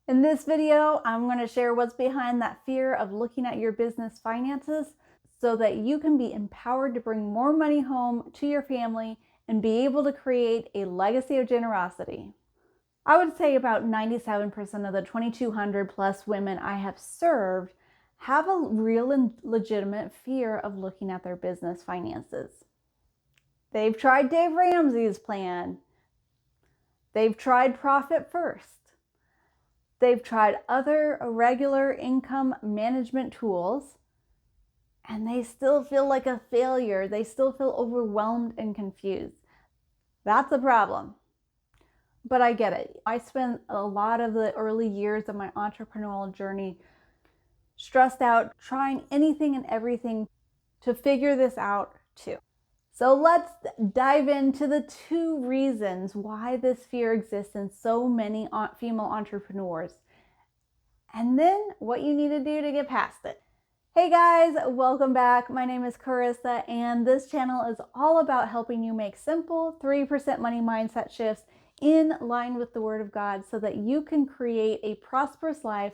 In this video, I'm going to share what's behind that fear of looking at your business finances so that you can be empowered to bring more money home to your family and be able to create a legacy of generosity. I would say about 97% of the 2,200 plus women I have served have a real and legitimate fear of looking at their business finances. They've tried Dave Ramsey's plan. They've tried Profit First. They've tried other irregular income management tools, and they still feel like a failure. They still feel overwhelmed and confused. That's a problem. But I get it. I spent a lot of the early years of my entrepreneurial journey stressed out, trying anything and everything to figure this out too. So let's dive into the 2 reasons why this fear exists in so many female entrepreneurs, and then what you need to do to get past it. Hey guys, welcome back. My name is Charissa, and this channel is all about helping you make simple 3% money mindset shifts in line with the Word of God so that you can create a prosperous life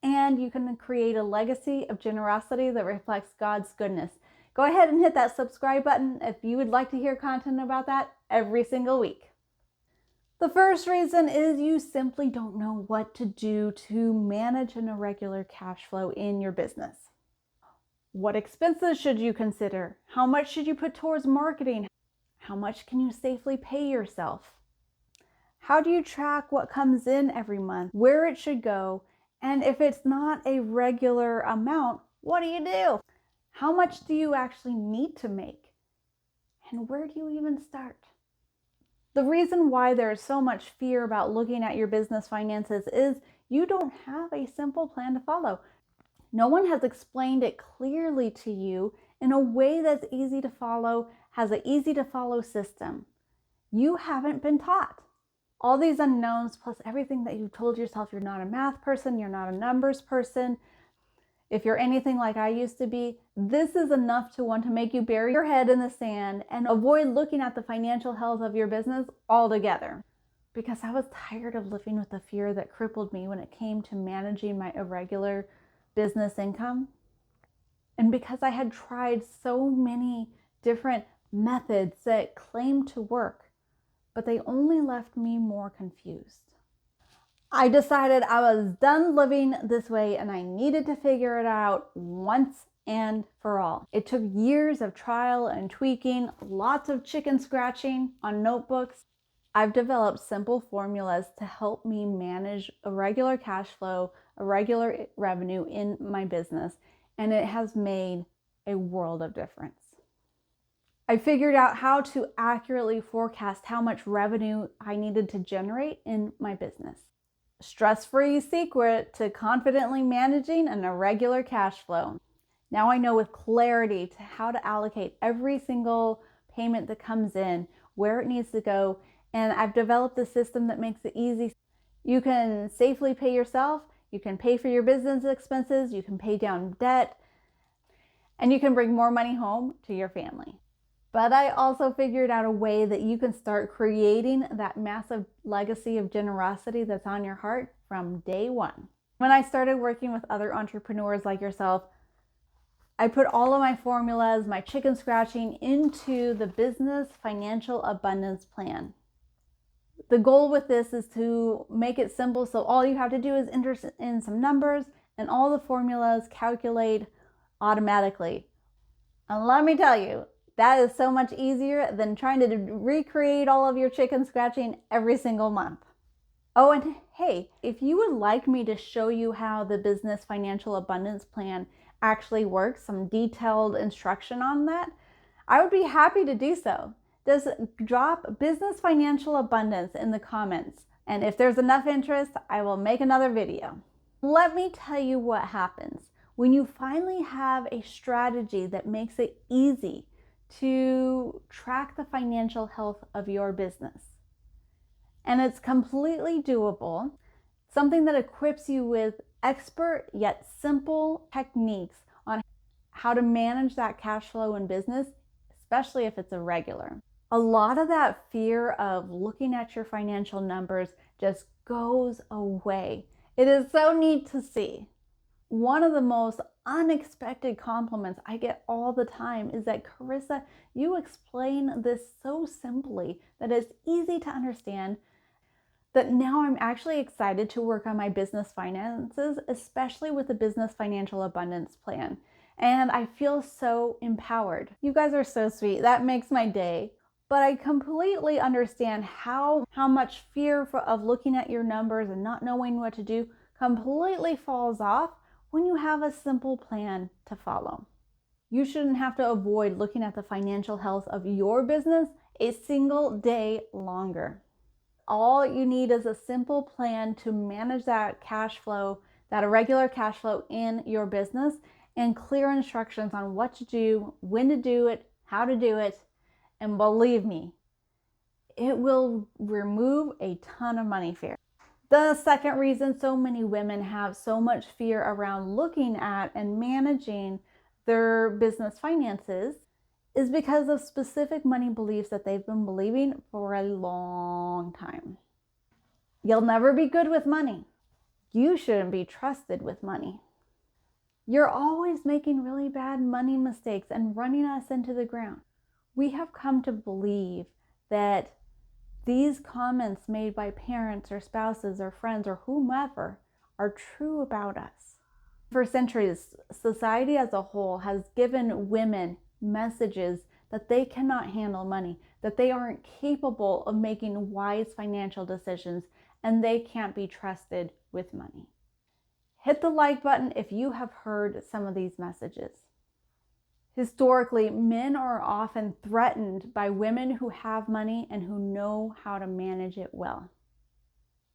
and you can create a legacy of generosity that reflects God's goodness. Go ahead and hit that subscribe button if you would like to hear content about that every single week. The first reason is you simply don't know what to do to manage an irregular cash flow in your business. What expenses should you consider? How much should you put towards marketing? How much can you safely pay yourself? How do you track what comes in every month, where it should go, and if it's not a regular amount, what do you do? How much do you actually need to make? And where do you even start? The reason why there is so much fear about looking at your business finances is you don't have a simple plan to follow. No one has explained it clearly to you in a way that's easy to follow, has an easy to follow system. You haven't been taught. All these unknowns plus everything that you've told yourself, you're not a math person, you're not a numbers person. If you're anything like I used to be, this is enough to want to make you bury your head in the sand and avoid looking at the financial health of your business altogether. Because I was tired of living with the fear that crippled me when it came to managing my irregular business income. And because I had tried so many different methods that claimed to work, but they only left me more confused. I decided I was done living this way and I needed to figure it out once and for all. It took years of trial and tweaking, lots of chicken scratching on notebooks. I've developed simple formulas to help me manage irregular cash flow, irregular revenue in my business, and it has made a world of difference. I figured out how to accurately forecast how much revenue I needed to generate in my business. Stress-free secret to confidently managing an irregular cash flow. Now I know with clarity to how to allocate every single payment that comes in, where it needs to go, and I've developed a system that makes it easy. You can safely pay yourself, you can pay for your business expenses, you can pay down debt, and you can bring more money home to your family. But I also figured out a way that you can start creating that massive legacy of generosity that's on your heart from day one. When I started working with other entrepreneurs like yourself, I put all of my formulas, my chicken scratching into the business financial abundance plan. The goal with this is to make it simple so all you have to do is enter in some numbers and all the formulas calculate automatically. And let me tell you, that is so much easier than trying to recreate all of your chicken scratching every single month. Oh, and hey, if you would like me to show you how the business financial abundance plan actually works, some detailed instruction on that, I would be happy to do so. Just drop business financial abundance in the comments. And if there's enough interest, I will make another video. Let me tell you what happens when you finally have a strategy that makes it easy to track the financial health of your business. And it's completely doable, something that equips you with expert yet simple techniques on how to manage that cash flow in business, especially if it's irregular. A lot of that fear of looking at your financial numbers just goes away It is so neat to see. One of the most unexpected compliments I get all the time is that, Charissa, you explain this so simply that it's easy to understand, that now I'm actually excited to work on my business finances, especially with the business financial abundance plan. And I feel so empowered. You guys are so sweet. That makes my day. But I completely understand how much fear of looking at your numbers and not knowing what to do completely falls off when you have a simple plan to follow. You shouldn't have to avoid looking at the financial health of your business a single day longer. All you need is a simple plan to manage that cash flow, that irregular cash flow in your business, and clear instructions on what to do, when to do it, how to do it. And believe me, it will remove a ton of money fear. The second reason so many women have so much fear around looking at and managing their business finances is because of specific money beliefs that they've been believing for a long time. You'll never be good with money. You shouldn't be trusted with money. You're always making really bad money mistakes and running us into the ground. We have come to believe that these comments made by parents or spouses or friends or whomever are true about us. For centuries, society as a whole has given women messages that they cannot handle money, that they aren't capable of making wise financial decisions, and they can't be trusted with money. Hit the like button if you have heard some of these messages. Historically, men are often threatened by women who have money and who know how to manage it well.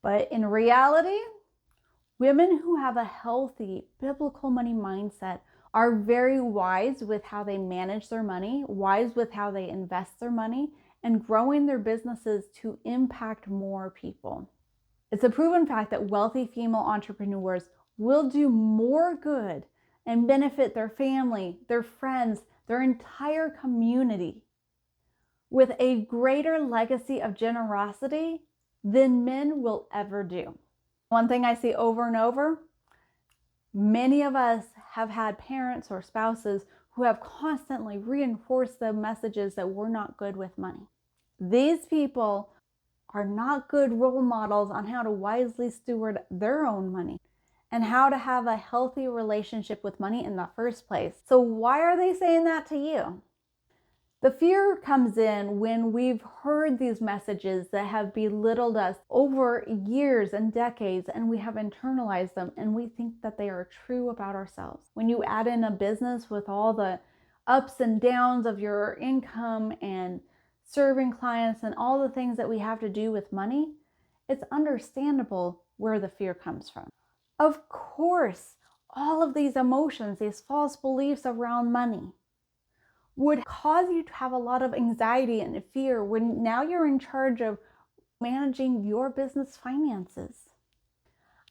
But in reality, women who have a healthy biblical money mindset are very wise with how they manage their money, wise with how they invest their money, and growing their businesses to impact more people. It's a proven fact that wealthy female entrepreneurs will do more good and benefit their family, their friends, their entire community with a greater legacy of generosity than men will ever do. One thing I see over and over, many of us have had parents or spouses who have constantly reinforced the messages that we're not good with money. These people are not good role models on how to wisely steward their own money and how to have a healthy relationship with money in the first place. So why are they saying that to you? The fear comes in when we've heard these messages that have belittled us over years and decades, and we have internalized them, and we think that they are true about ourselves. When you add in a business with all the ups and downs of your income and serving clients and all the things that we have to do with money, it's understandable where the fear comes from. Of course, all of these emotions, these false beliefs around money, would cause you to have a lot of anxiety and fear when now you're in charge of managing your business finances.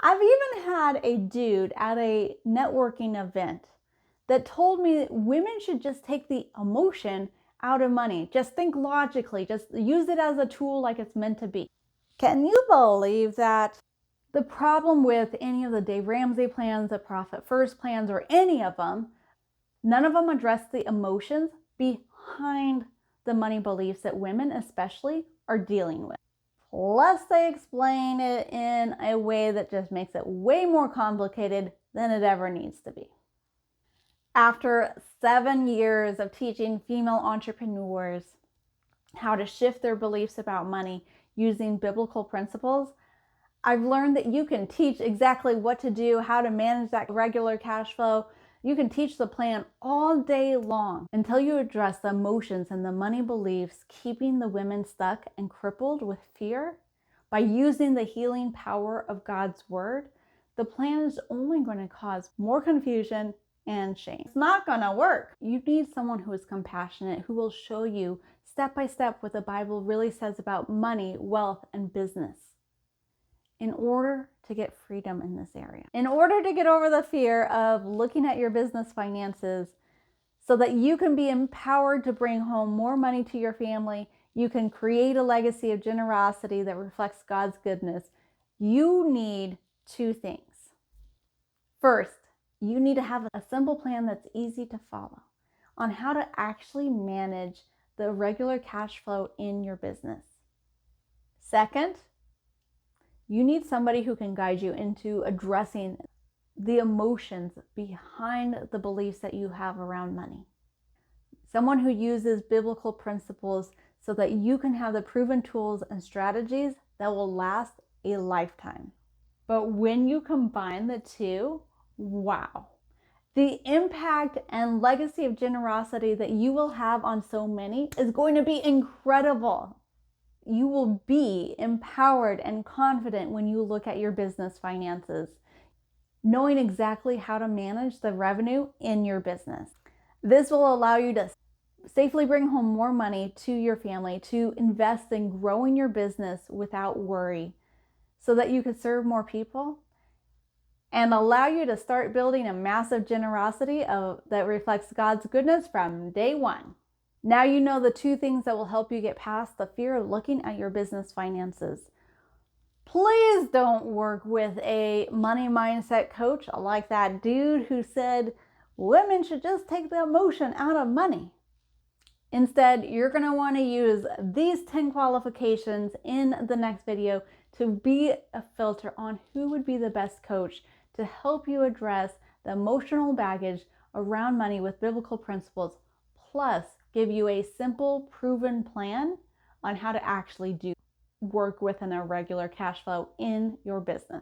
I've even had a dude at a networking event that told me that women should just take the emotion out of money. Just think logically, just use it as a tool like it's meant to be. Can you believe that? The problem with any of the Dave Ramsey plans, the Profit First plans, or any of them, none of them address the emotions behind the money beliefs that women especially are dealing with. Plus, they explain it in a way that just makes it way more complicated than it ever needs to be. After 7 years of teaching female entrepreneurs how to shift their beliefs about money using biblical principles, I've learned that you can teach exactly what to do, how to manage that regular cash flow. You can teach the plan all day long until you address the emotions and the money beliefs keeping the women stuck and crippled with fear. By using the healing power of God's word, the plan is only going to cause more confusion and shame. It's not going to work. You need someone who is compassionate, who will show you step by step what the Bible really says about money, wealth, and business, in order to get freedom in this area. In order to get over the fear of looking at your business finances so that you can be empowered to bring home more money to your family, you can create a legacy of generosity that reflects God's goodness, you need two things. First, you need to have a simple plan that's easy to follow on how to actually manage the irregular cash flow in your business. Second, you need somebody who can guide you into addressing the emotions behind the beliefs that you have around money. Someone who uses biblical principles so that you can have the proven tools and strategies that will last a lifetime. But when you combine the two, wow, the impact and legacy of generosity that you will have on so many is going to be incredible. You will be empowered and confident when you look at your business finances, knowing exactly how to manage the revenue in your business. This will allow you to safely bring home more money to your family, to invest in growing your business without worry, so that you can serve more people and allow you to start building a massive generosity that reflects God's goodness from day one. Now you know the two things that will help you get past the fear of looking at your business finances. Please don't work with a money mindset coach like that dude who said women should just take the emotion out of money. Instead, you're going to want to use these 10 qualifications in the next video to be a filter on who would be the best coach to help you address the emotional baggage around money with biblical principles, plus give you a simple, proven plan on how to actually work with an irregular cash flow in your business.